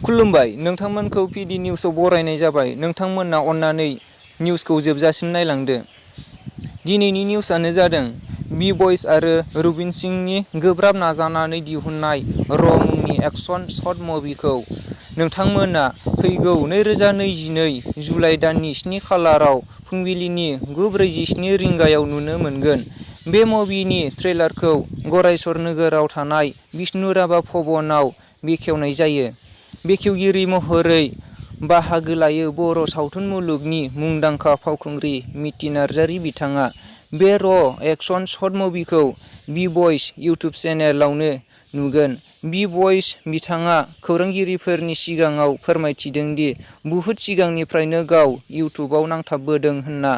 खुलुमबाय नोंथांमोनखौ पिडि निउसआव बरायनाय जाबाय। नोंथांमोना अन्नानै निउसखौ जोबजासिम नायलांदो। दिनैनि निउसआनो जादों बि बयस आरो रुबिन सिंहनि गोब्राब नाजानानै दिहुननाय र' मुंनि एक्शन शर्ट मुभिखौ नोंथांमोना फैगौ 2022 जुलाइ दाननि 7 खालाराव फुंबिलिनि 9:47 रिंगायाव नुनो मोनगोन। बे मुभिनि ट्रेलारखौ गरायसर नोगोराव थानाय विष्णु राभा भवनाव बेखेवनाय जायो। बेखेवगिरि महरै बाहागो लायो बर' सावथुन मुलुगनि मुंदांखा फावखुंग्रि मिथि नार्जारी बिथाङा। बे र' एक्शन शर्ट मुभिखौ बि बयस इउटुब चेनेलावनो नुगोन। बि बयस बिथाङा खौरांगिरिफोरनि सिगाङाव फोरमायथिदों दि बुहुत सिगांनिफ्रायनो गाव इउटुबाव नांथाबबोदों होनना,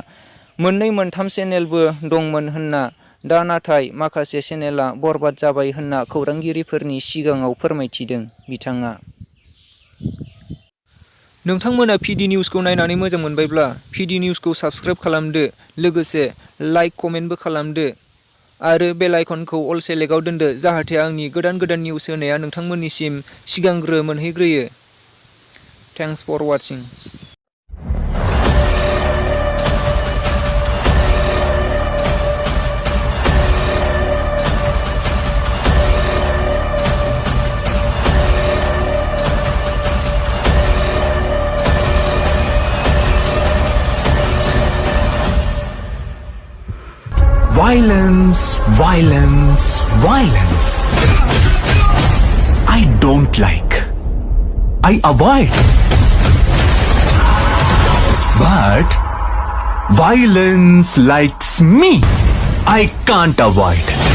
मोननै मोनथाम चेनेलबो दंमोन होनना, दा नाथाय माखासे चेनेला बरबाद जाबाय होनना खौरांगिरिफोरनि सिगाङाव फोरमायथिदों बिथाङा। नोंथांमोना पिडि निउसखौ नायनानै मोजां मोनबायब्ला पिडि निउसखौ साबस्क्राइब खालामदो, लोगोसे लाइक कमेन्टबो खालामदो आरो बेल आइकनखौ अल सेलेक्टआव दोनदो जाहाथे आंनि गोदान गोदान निउस होनाया नोंथांमोननिसिम सिगांग्रो मोनहैग्रोयो। Thanks for watching. Violence, violence, violence. I don't like. I avoid. But violence likes me. I can't avoid.